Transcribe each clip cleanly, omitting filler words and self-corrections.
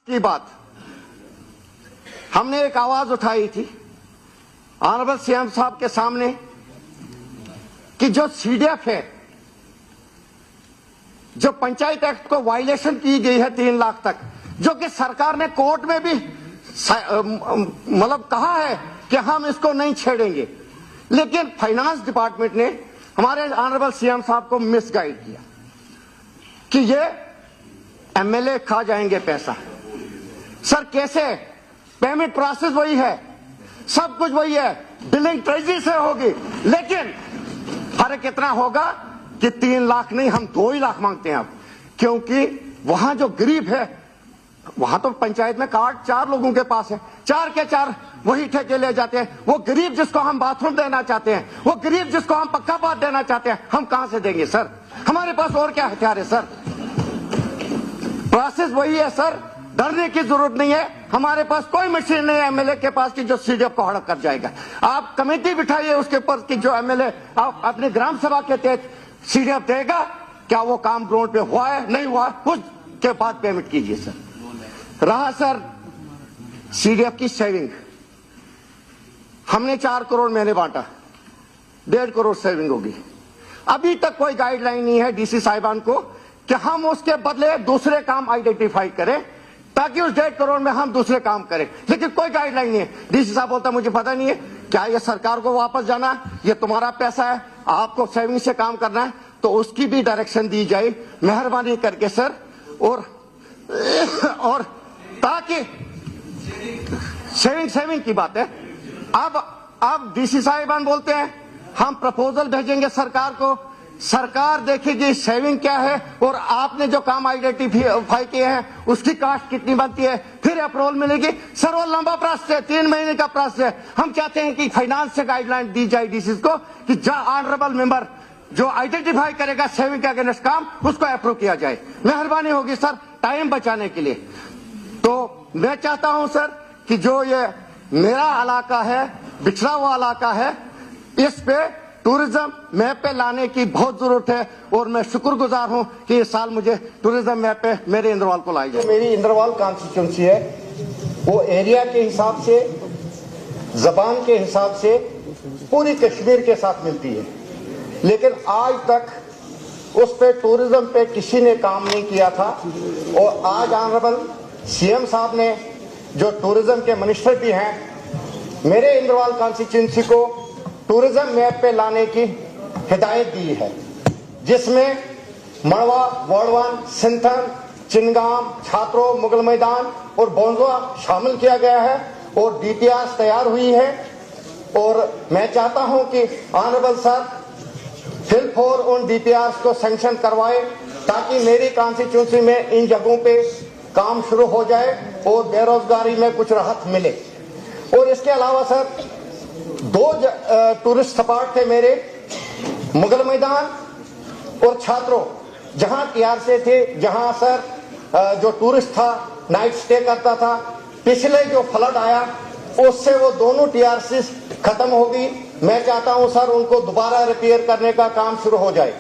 की बात हमने एक आवाज उठाई थी ऑनरेबल सीएम साहब के सामने कि जो सीडीएफ है, जो पंचायत एक्ट को वायलेशन की गई है 3 लाख तक, जो कि सरकार ने कोर्ट में भी मतलब कहा है कि हम इसको नहीं छेड़ेंगे, लेकिन फाइनेंस डिपार्टमेंट ने हमारे ऑनरेबल सीएम साहब को मिसगाइड किया कि ये एमएलए खा जाएंगे पैसा। सर कैसे? पेमेंट प्रोसेस वही है, सब कुछ वही है, बिलिंग ट्रेजरी से होगी, लेकिन फर्क कितना होगा कि 3 लाख नहीं, हम 2 ही लाख मांगते हैं अब, क्योंकि वहां जो गरीब है, वहां तो पंचायत में कार्ड 4 लोगों के पास है, 4 के 4 वही ठेके ले जाते हैं। वो गरीब जिसको हम बाथरूम देना चाहते हैं, वो गरीब जिसको हम पक्का पात देना चाहते हैं, हम कहां से देंगे सर? हमारे पास और क्या हथियार है सर? प्रोसेस वही है सर, डरने की जरूरत नहीं है। हमारे पास कोई मशीन नहीं है एमएलए के पास कि जो सीडीएफ को हड़प कर जाएगा। आप कमेटी बिठाइए उसके ऊपर कि जो एमएलए आप अपने ग्राम सभा के तहत सीडीएफ देगा, क्या वो काम ग्राउंड पे हुआ है नहीं हुआ, उसके बाद पेमेंट कीजिए सर। रहा सर सीडीएफ की सेविंग, हमने 4 करोड़ मैंने बांटा, 1.5 करोड़ सेविंग होगी। अभी तक कोई गाइडलाइन नहीं है डीसी साहिबान को कि हम उसके बदले दूसरे काम आइडेंटिफाई करें ताकि उस 1.5 करोड़ में हम दूसरे काम करें, लेकिन कोई गाइडलाइन नहीं है। डीसी साहब बोलता मुझे पता नहीं है, क्या ये सरकार को वापस जाना, ये तुम्हारा पैसा है, आपको सेविंग से काम करना है, तो उसकी भी डायरेक्शन दी जाए मेहरबानी करके सर। और ताकि सेविंग की बात है। अब डीसी साहिबान बोलते हैं हम प्रपोजल भेजेंगे सरकार को, सरकार देखेगी सेविंग क्या है और आपने जो काम आइडेंटिफाई किए हैं उसकी कास्ट कितनी बनती है, फिर अप्रूवल मिलेगी। सर वो लंबा प्रोसेस है, 3 महीने का प्रोसेस है। हम चाहते हैं कि फाइनेंस से गाइडलाइन दी जाए डीसी को कि जो ऑनरेबल मेंबर जो आइडेंटिफाई करेगा सेविंग के अगेंस्ट काम, उसको अप्रूव किया जाए। मेहरबानी होगी सर टाइम बचाने के लिए। तो मैं चाहता हूं सर कि जो ये मेरा इलाका है, बिछड़ा हुआ इलाका है, इस पे टूरिज्म मैप पे लाने की बहुत जरूरत है और मैं शुक्रगुजार हूं कि इस साल मुझे टूरिज्म मैप पे मेरे इंद्रवाल को लाई जाए। मेरी इंद्रवाल कॉन्स्टिट्यूंसी है, वो एरिया के हिसाब से, जबान के हिसाब से पूरी कश्मीर के साथ मिलती है, लेकिन आज तक उस पे टूरिज्म पे किसी ने काम नहीं किया था। और आज ऑनरेबल सीएम साहब ने, जो टूरिज्म के मिनिस्टर भी हैं, मेरे इंद्रवाल कॉन्स्टिट्यूंसी को टूरिज्म मैप पे लाने की हिदायत दी है, जिसमें मड़वा, वर्डवान, सिंथन, चिनगाम, छात्रों, मुगल मैदान और बोंजवा शामिल किया गया है और डीपीआर तैयार हुई है। और मैं चाहता हूं कि ऑनरेबल सर फिल फॉर उन डीपीआर को सैंक्शन करवाए ताकि मेरी कॉन्स्टिट्यूंसी में इन जगहों पे काम शुरू हो जाए और बेरोजगारी में कुछ राहत मिले। और इसके अलावा सर 2 टूरिस्ट स्पॉट थे मेरे, मुगल मैदान और छात्रों, जहां टीआरसी थे, जहां सर जो टूरिस्ट था नाइट स्टे करता था। पिछले जो फ्लड आया उससे वो दोनों टीआरसी खत्म हो गई। मैं चाहता हूं सर उनको दोबारा रिपेयर करने का काम शुरू हो जाए।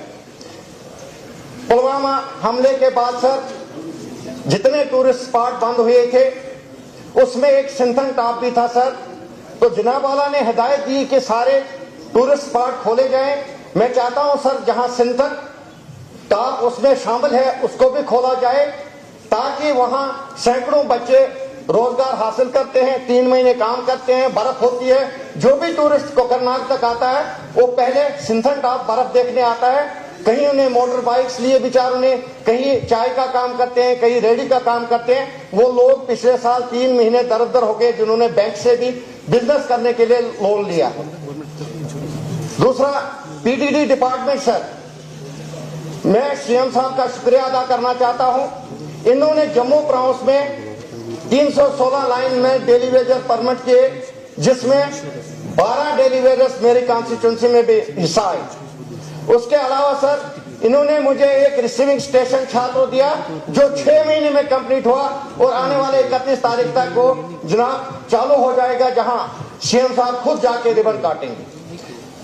पुलवामा हमले के बाद सर जितने टूरिस्ट स्पॉट बंद हुए थे उसमें एक सिंथन टॉप भी था सर, तो जनाब वाला ने हिदायत दी कि सारे टूरिस्ट स्पॉट खोले जाएं। मैं चाहता हूं सर जहां सिंथन टॉप उसमें शामिल है उसको भी खोला जाए ताकि वहां सैकड़ों बच्चे रोजगार हासिल करते हैं, 3 महीने काम करते हैं, बर्फ होती है। जो भी टूरिस्ट कोकरनाग तक आता है वो पहले सिंथन टॉप बर्फ देखने आता है। कहीं उन्हें मोटर बाइक्स लिए बेचारों ने, कहीं चाय का काम करते हैं, कहीं रेडी का काम करते हैं। वो लोग पिछले साल 3 महीने दर हो गए जिन्होंने बैंक से भी बिजनेस करने के लिए लोन लिया। दूसरा पीडीडी डिपार्टमेंट सर, मैं सीएम साहब का शुक्रिया अदा करना चाहता हूं। इन्होंने जम्मू प्रांत में 316 लाइन में डेली वेजर परमिट किए, जिसमें 12 डेली वेजर्स मेरी कॉन्स्टिट्यूंसी में भी हिस्सा है। उसके अलावा सर इन्होंने मुझे एक रिसीविंग स्टेशन छात्र दिया जो 6 महीने में कंप्लीट हुआ और आने वाले 31 तारीख तक वो जनाब चालू हो जाएगा, जहां सीएम साहब खुद जाके रिबन काटेंगे।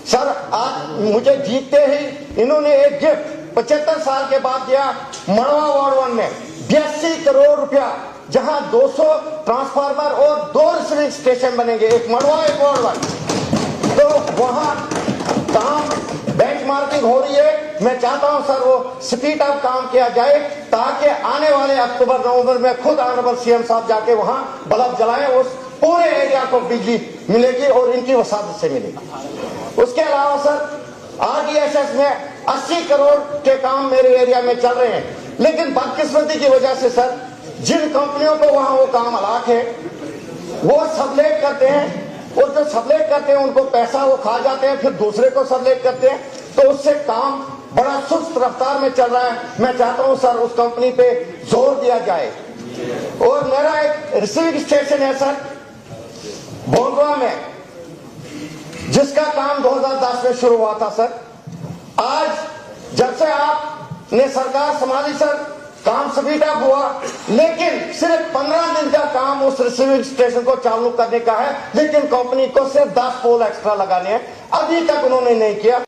सर आज मुझे जीतते ही इन्होंने एक गिफ्ट 75 साल के बाद दिया। मड़वा वार्ड 1 में 82 करोड़ रुपया जहां 200 ट्रांसफार्मर और 2 रिसीविंग स्टेशन बनेंगे, एक मड़वा एक और तो वहां काम बेंचमार्किंग हो रही है। मैं चाहता हूं सर वो स्पीड अप काम किया जाए ताकि आने वाले अक्टूबर नवंबर में खुद ऑनरेबल सीएम साहब जाके वहां बल्ब जलाएं, उस पूरे एरिया को बिजली मिलेगी और इनकी वसादत से मिलेगी। उसके अलावा सर आरडीएसएस में 80 करोड़ के काम मेरे एरिया में चल रहे हैं, लेकिन बदकिस्मती की वजह से सर जिन कंपनियों को वहां वो काम अलाट है वो सबलेट करते हैं, और जो सबलेट करते हैं उनको पैसा वो खा जाते हैं, फिर दूसरे को सबलेट करते हैं, तो उससे काम बड़ा सुस्त रफ्तार में चल रहा है। मैं चाहता हूं सर उस कंपनी पे जोर दिया जाए। और मेरा एक रिसीविंग स्टेशन है सर बोंदवा में, जिसका काम 2010 में शुरू हुआ था सर। आज जब से आपने सरकार संभाली सर काम स्पीड अप हुआ, लेकिन सिर्फ 15 दिन का काम उस रिसीविंग स्टेशन को चालू करने का है, लेकिन कंपनी को सिर्फ 10 पोल एक्स्ट्रा लगाने हैं, अभी तक उन्होंने नहीं किया।